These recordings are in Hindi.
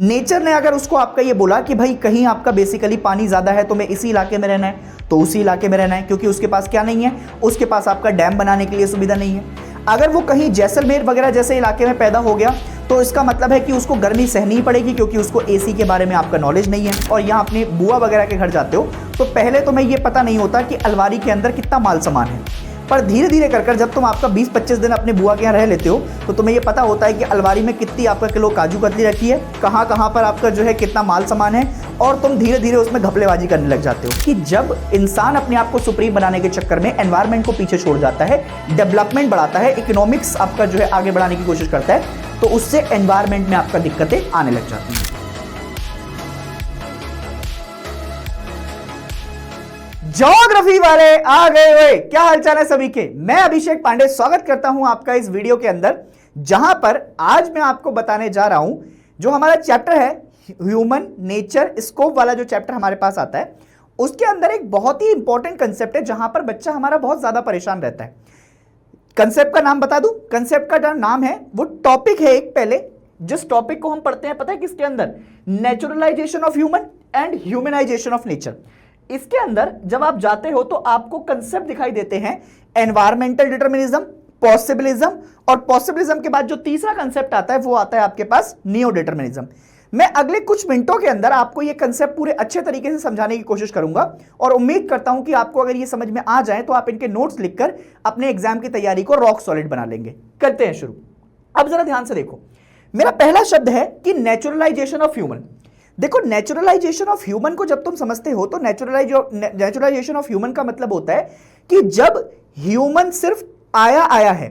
नेचर ने अगर उसको आपका ये बोला कि भाई कहीं आपका बेसिकली पानी ज़्यादा है तो मैं इसी इलाके में रहना है, तो उसी इलाके में रहना है, क्योंकि उसके पास क्या नहीं है, उसके पास आपका डैम बनाने के लिए सुविधा नहीं है। अगर वो कहीं जैसलमेर वगैरह जैसे इलाके में पैदा हो गया तो इसका मतलब है कि उसको गर्मी सहनी ही पड़ेगी, क्योंकि उसको एसी के बारे में आपका नॉलेज नहीं है। और यहाँ अपने बुआ वगैरह के घर जाते हो तो पहले तो मैं ये पता नहीं होता कि अलमारी के अंदर कितना माल सामान है, पर धीरे धीरे कर जब तुम आपका 20-25 दिन अपने बुआ के यहाँ रह लेते हो तो तुम्हें ये पता होता है कि अलमारी में कितनी आपका किलो काजू कतली रखी है, कहाँ कहाँ पर आपका जो है कितना माल सामान है, और तुम धीरे धीरे उसमें घपलेबाजी करने लग जाते हो। कि जब इंसान अपने आप को सुप्रीम बनाने के चक्कर में एनवायरनमेंट को पीछे छोड़ जाता है, डेवलपमेंट बढ़ाता है, इकोनॉमिक्स आपका जो है आगे बढ़ाने की कोशिश करता है, तो उससे एनवायरनमेंट में आपका दिक्कतें आने लग जाती हैं। ज्योग्राफी वाले आ गए हुए, क्या हालचाल है सभी के। मैं अभिषेक पांडे स्वागत करता हूं आपका इस वीडियो के अंदर, जहां पर आज मैं आपको बताने जा रहा हूं जो हमारा चैप्टर है ह्यूमन नेचर स्कोप वाला जो चैप्टर हमारे पास आता है, उसके अंदर एक बहुत ही इंपॉर्टेंट कंसेप्ट है जहां पर बच्चा हमारा बहुत ज्यादा परेशान रहता है। कंसेप्ट का नाम बता दूं, कंसेप्ट का नाम है, वो टॉपिक है एक, पहले जिस टॉपिक को हम पढ़ते हैं पता है किसके अंदर, naturalisation of human and humanisation of nature. इसके अंदर जब आप जाते हो तो आपको कंसेप्ट दिखाई देते हैं एनवायरमेंटल डिटरमिनिज्म, पॉसिबिलिज्म, और पॉसिबिलिज्म के बाद जो तीसरा कंसेप्ट आता है वो आता है आपके पास नियो डिटरमिनिज्म। मैं अगले कुछ मिनटों के अंदर आपको ये कंसेप्ट पूरे अच्छे तरीके से समझाने की कोशिश करूंगा, और उम्मीद करता हूं कि आपको अगर ये समझ में आ जाए तो आप इनके नोट्स लिखकर अपने एग्जाम की तैयारी को रॉक सॉलिड बना लेंगे। करते हैं शुरू। अब जरा ध्यान से देखो, मेरा पहला शब्द है कि नेचुरलाइजेशन ऑफ ह्यूमन। देखो, नेचुरलाइजेशन ऑफ ह्यूमन को जब तुम समझते हो तो नेचुरलाइजेशन ऑफ ह्यूमन का मतलब होता है कि जब ह्यूमन सिर्फ आया है,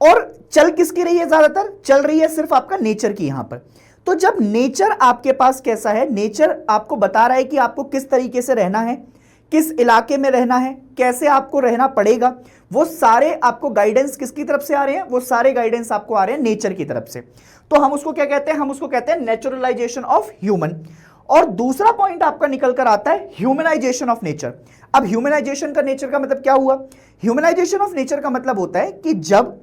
और चल किसकी रही है, ज्यादातर चल रही है सिर्फ आपका नेचर की यहां पर। तो जब नेचर आपके पास कैसा है, नेचर आपको बता रहा है कि आपको किस तरीके से रहना है, किस इलाके में रहना है, कैसे आपको रहना पड़ेगा, वो सारे आपको गाइडेंस किसकी तरफ से आ रहे हैं, वो सारे गाइडेंस आपको आ रहे हैं नेचर की तरफ से। तो हम उसको क्या कहते हैं, हम उसको कहते हैं नेचुरलाइजेशन ऑफ ह्यूमन। और दूसरा पॉइंट आपका निकल कर आता है ह्यूमनाइजेशन ऑफ नेचर। अब ह्यूमनाइजेशन का नेचर का मतलब क्या हुआ, ह्यूमनाइजेशन ऑफ नेचर का मतलब होता है कि जब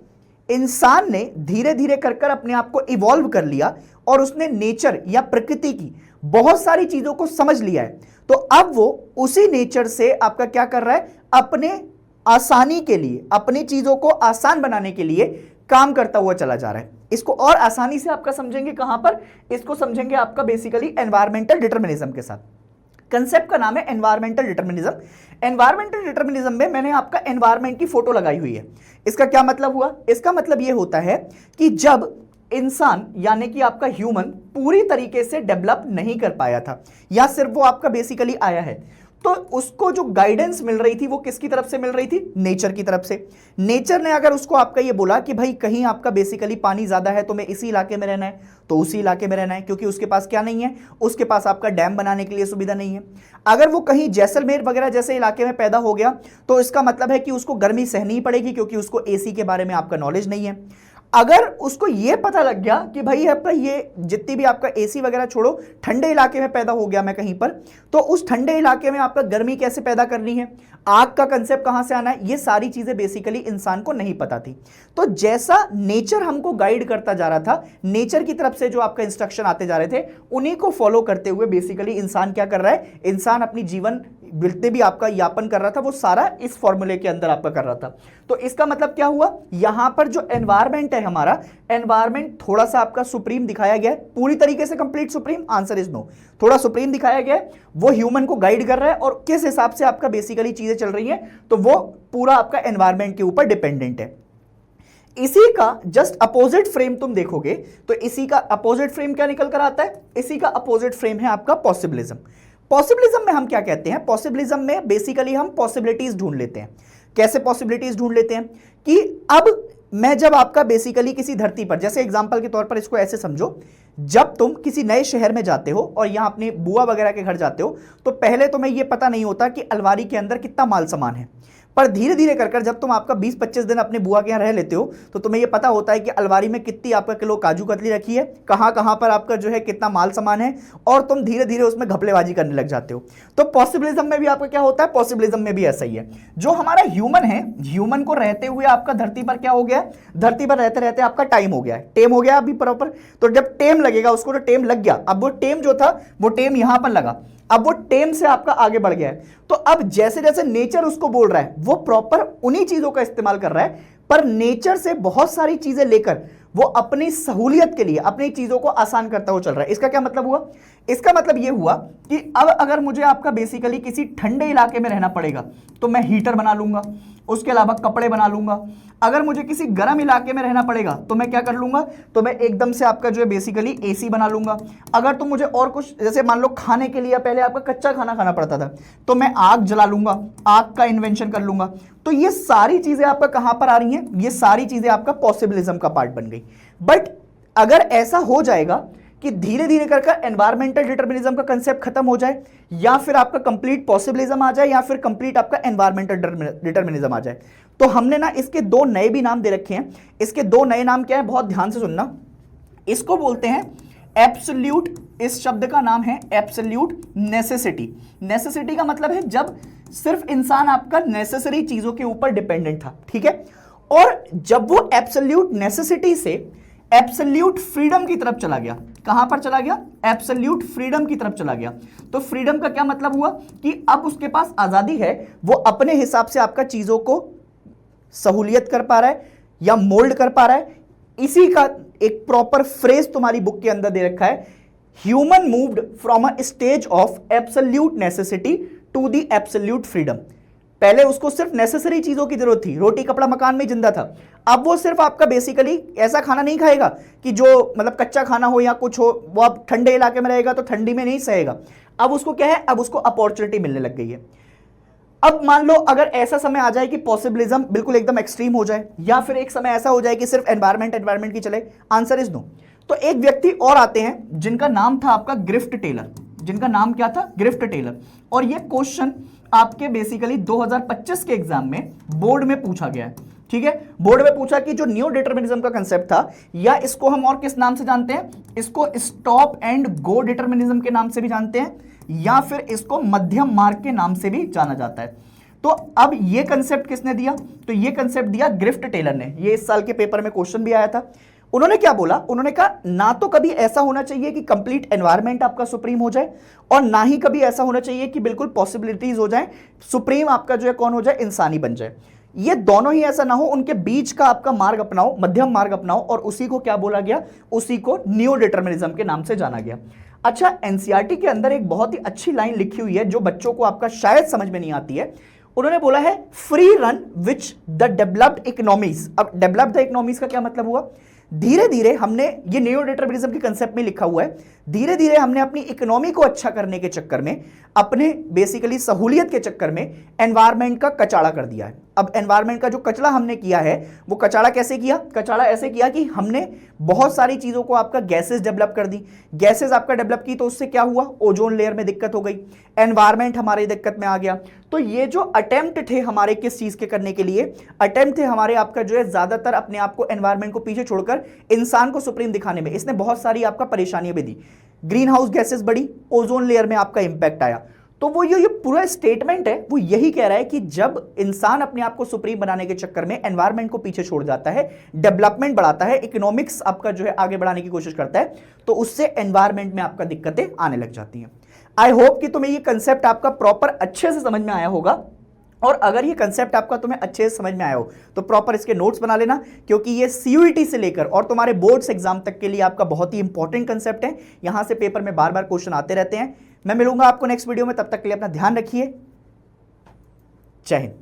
इंसान ने धीरे धीरे कर अपने आप को इवॉल्व कर लिया और उसने नेचर या प्रकृति की बहुत सारी चीजों को समझ लिया है, तो अब वो उसी नेचर से आपका क्या कर रहा है, अपने आसानी के लिए, अपनी चीजों को आसान बनाने के लिए काम करता हुआ चला जा रहा है। इसको और आसानी से आपका समझेंगे कहां पर, इसको समझेंगे आपका बेसिकली एनवायरमेंटल डिटरमिनिज्म के साथ। कंसेप्ट का नाम है एनवायरमेंटल डिटरमिनिज्म। एनवायरमेंटल डिटरमिनिज्म में मैंने आपका एनवायरमेंट की फोटो लगाई हुई है। इसका क्या मतलब हुआ, इसका मतलब यह होता है कि जब इंसान यानी कि आपका ह्यूमन पूरी तरीके से डेवलप नहीं कर पाया था, या सिर्फ वो आपका बेसिकली आया है, तो उसको जो गाइडेंस मिल रही थी वो किसकी तरफ से मिल रही थी, नेचर की तरफ से। नेचर ने अगर उसको आपका ये बोला कि भाई कहीं आपका बेसिकली पानी ज्यादा है तो मैं इसी इलाके में रहना है, तो उसी इलाके में रहना है, क्योंकि उसके पास क्या नहीं है, उसके पास आपका डैम बनाने के लिए सुविधा नहीं है। अगर वो कहीं जैसलमेर वगैरह जैसे इलाके में पैदा हो गया तो इसका मतलब है कि उसको गर्मी सहनी ही पड़ेगी, क्योंकि उसको एसी के बारे में आपका नॉलेज नहीं है। अगर उसको यह पता लग गया कि भाई आपका ये जितनी भी आपका एसी वगैरह छोड़ो, ठंडे इलाके में पैदा हो गया मैं कहीं पर, तो उस ठंडे इलाके में आपका गर्मी कैसे पैदा करनी है, आग का कंसेप्ट कहां से आना है, ये सारी चीजें बेसिकली इंसान को नहीं पता थी। तो जैसा नेचर हमको गाइड करता जा रहा था, नेचर की तरफ से जो आपका इंस्ट्रक्शन आते जा रहे थे, उन्हीं को फॉलो करते हुए बेसिकली इंसान क्या कर रहा है, इंसान अपनी जीवन जितने भी आपका यापन कर रहा था वो सारा इस फॉर्मूले के अंदर आपका कर रहा था। तो इसका मतलब क्या हुआ, यहां पर जो एनवायरमेंट है हमारा, एनवायरमेंट थोड़ा सा आपका सुप्रीम दिखाया गया है, पूरी तरीके से complete supreme, answer is no, थोड़ा सुप्रीम दिखाया गया है। वो ह्यूमन को गाइड कर रहा है और किस हिसाब से आपका बेसिकली चीजें चल रही हैं, तो वो पूरा आपका एनवायरमेंट के ऊपर डिपेंडेंट है। इसी का जस्ट अपोजिट फ्रेम तुम देखोगे तो इसी का अपोजिट फ्रेम क्या निकल कर आता है, इसी का अपोजिट फ्रेम है आपका पॉसिबिलिज्म। पॉसिबिलिज्म में हम क्या कहते हैं, पॉसिबिलिज्म में बेसिकली हम पॉसिबिलिटीज ढूंढ लेते हैं। कैसे पॉसिबिलिटीज ढूंढ लेते हैं कि अब मैं जब आपका बेसिकली किसी धरती पर, जैसे एग्जांपल के तौर पर इसको ऐसे समझो, जब तुम किसी नए शहर में जाते हो और यहां अपने बुआ वगैरह के घर जाते हो तो पहले तुम्हें यह पता नहीं होता कि अलमारी के अंदर कितना माल सामान है, पर धीरे धीरे कर जब तुम आपका 20-25 दिन अपने बुआ के यहाँ रह लेते हो तो तुम्हें ये पता होता है कि अलमारी में कितनी आपका किलो काजू कतली रखी है, कहाँ कहाँ पर आपका जो है कितना माल सामान है, और तुम धीरे धीरे उसमें घपलेबाजी करने लग जाते हो। तो पॉसिबिलिज्म में भी आपका क्या होता है, पॉसिबिलिज्म में भी ऐसा ही है। जो हमारा ह्यूमन है, ह्यूमन को रहते हुए आपका धरती पर क्या हो गया, धरती पर रहते रहते आपका टाइम हो गया है, टेम हो गया अभी प्रॉपर। तो जब टेम लगेगा, उसको तो टेम लग गया, अब वो टेम जो था वो टेम यहां पर लगा, अब वो टेम से आपका आगे बढ़ गया है। तो अब जैसे जैसे नेचर उसको बोल रहा है वो प्रॉपर उन्हीं चीजों का इस्तेमाल कर रहा है, पर नेचर से बहुत सारी चीजें लेकर वो अपनी सहूलियत के लिए अपनी चीजों को आसान करता हुआ चल रहा है। इसका क्या मतलब हुआ, इसका मतलब ये हुआ कि अब अगर मुझे आपका बेसिकली किसी ठंडे इलाके में रहना पड़ेगा तो मैं हीटर बना लूंगा, उसके अलावा कपड़े बना लूंगा। अगर मुझे किसी गर्म इलाके में रहना पड़ेगा तो मैं क्या कर लूंगा, तो मैं एकदम से आपका जो है बेसिकली एसी बना लूंगा। अगर तो मुझे और कुछ, जैसे मान लो खाने के लिए पहले आपका कच्चा खाना खाना पड़ता था, तो मैं आग जला लूंगा, आग का इन्वेंशन कर लूंगा। तो ये सारी चीजें आपका कहां पर आ रही हैं, ये सारी चीजें आपका पॉसिबिलिज्म का पार्ट बन गई। बट अगर ऐसा हो जाएगा कि धीरे धीरे कर एनवायरमेंटल डिटर्मिनिज्म का कंसेप्ट खत्म हो जाए, या फिर आपका कंप्लीट पॉसिबिलिज्म आ जाए, या फिर कंप्लीट आपका एनवायरमेंटल डिटर्मिनिज्म आ जाए, तो हमने ना इसके दो नए भी नाम दे रखे हैं। इसके दो नए नाम क्या है, बहुत ध्यान से सुनना। इसको बोलते हैं एब्सोल्यूट, इस शब्द का नाम है एब्सोल्यूट नेसेसिटी। नेसेसिटी का मतलब है जब सिर्फ इंसान आपका नेसेसरी चीजों के ऊपर डिपेंडेंट था, ठीक है। और जब वो एब्सोल्यूट नेसेसिटी से एब्सोल्यूट फ्रीडम की तरफ चला गया, कहां पर चला गया, एब्सोल्यूट फ्रीडम की तरफ चला गया। तो फ्रीडम का क्या मतलब हुआ कि अब उसके पास आजादी है, वो अपने हिसाब से आपका चीजों को सहूलियत कर पा रहा है या मोल्ड कर पा रहा है। इसी का एक प्रॉपर फ्रेज तुम्हारी बुक के अंदर दे रखा है, human moved from a stage of absolute necessity to the absolute freedom. पहले उसको सिर्फ नेसेसरी चीजों की जरूरत थी, रोटी कपड़ा मकान में जिंदा था। अब वो सिर्फ आपका बेसिकली ऐसा खाना नहीं खाएगा कि जो मतलब कच्चा खाना हो या कुछ हो, वो अब ठंडे इलाके में रहेगा तो ठंडी में नहीं सहेगा। अब उसको क्या है, अब उसको अपॉर्चुनिटी मिलने लग गई है। अब मान लो अगर ऐसा समय आ जाए कि पॉसिबिलिज्म बिल्कुल एकदम एक्सट्रीम हो जाए, या फिर एक समय ऐसा हो जाए कि सिर्फ एनवायरमेंट की चले, आंसर इज नो। तो एक व्यक्ति और आते हैं जिनका नाम था आपका ग्रिफ्ट टेलर, जिनका नाम क्या था, ग्रिफ्ट टेलर। और ये क्वेश्चन आपके बेसिकली 2025 के एग्जाम में बोर्ड में पूछा गया है, ठीक है। बोर्ड में पूछा कि जो न्यू डिटर्मिनिज्म का कंसेप्ट था, या इसको हम और किस नाम से जानते हैं, इसको स्टॉप एंड गो डिटर्मिनिज्म के नाम से भी जानते हैं, या फिर इसको मध्यम मार्ग के नाम से भी जाना जाता है। तो अब ये कंसेप्ट किसने दिया, तो ये कंसेप्ट दिया ग्रिफ्ट टेलर ने। ये इस साल के पेपर में क्वेश्चन भी आया था। उन्होंने क्या बोला, उन्होंने कहा ना तो कभी ऐसा होना चाहिए कि कंप्लीट एनवायरनमेंट आपका सुप्रीम हो जाए, और ना ही कभी ऐसा होना चाहिए कि बिल्कुल पॉसिबिलिटीज हो जाए, सुप्रीम आपका जो है कौन हो जाए, इंसानी बन जाए। ये दोनों ही ऐसा ना हो, उनके बीच का आपका मार्ग अपनाओ, मध्यम मार्ग अपनाओ, और उसी को क्या बोला गया, उसी को न्यू डिटर्मिनिज्म के नाम से जाना गया। अच्छा, एनसीईआरटी के अंदर एक बहुत ही अच्छी लाइन लिखी हुई है जो बच्चों को आपका शायद समझ में नहीं आती है। उन्होंने बोला है free run which the developed economies. अब डेवलप्ड इकोनॉमीज का क्या मतलब हुआ, धीरे धीरे हमने, ये न्यू डिटर्मिनिज्म के कंसेप्ट में लिखा हुआ है, धीरे धीरे हमने अपनी इकोनॉमी को अच्छा करने के चक्कर में, अपने बेसिकली सहूलियत के चक्कर में एनवायरनमेंट का कचाड़ा कर दिया है। अब एनवायरनमेंट का जो कचड़ा हमने किया है, वो कचाड़ा कैसे किया, कचाड़ा ऐसे किया कि हमने बहुत सारी चीजों को आपका गैसेस डेवलप कर दी। गैसेस आपका डेवलप की तो उससे क्या हुआ, ओजोन लेयर में दिक्कत हो गई, एनवायरनमेंट हमारी दिक्कत में आ गया। तो ये जो अटेम्प्ट थे हमारे किस चीज के करने के लिए, अटेम्प्ट थे हमारे आपका जो है ज्यादातर अपने आप को एनवायरनमेंट को पीछे छोड़कर इंसान को सुप्रीम दिखाने में, इसने बहुत सारी आपका परेशानियां भी दी। ग्रीन हाउस गैसेस बढ़ी, ओजोन लेयर में आपका इंपैक्ट आया। तो वो ये पूरा स्टेटमेंट है, वो यही कह रहा है कि जब इंसान अपने आप को सुप्रीम बनाने के चक्कर में एनवायरनमेंट को पीछे छोड़ जाता है, डेवलपमेंट बढ़ाता है, इकोनॉमिक्स आपका जो है आगे बढ़ाने की कोशिश करता है, तो उससे एनवायरनमेंट में आपका दिक्कतें आने लग जाती हैं। आई होप कि तुम्हें ये कंसेप्ट आपका प्रॉपर अच्छे से समझ में आया होगा, और अगर ये कंसेप्ट आपका तुम्हें अच्छे से समझ में आया हो तो प्रॉपर इसके नोट्स बना लेना, क्योंकि ये सीयूईटी से लेकर और तुम्हारे बोर्ड्स एग्जाम तक के लिए आपका बहुत ही इंपॉर्टेंट कंसेप्ट है। यहां से पेपर में बार बार क्वेश्चन आते रहते हैं। मैं मिलूंगा आपको नेक्स्ट वीडियो में, तब तक के लिए अपना ध्यान रखिए। जय हिंद।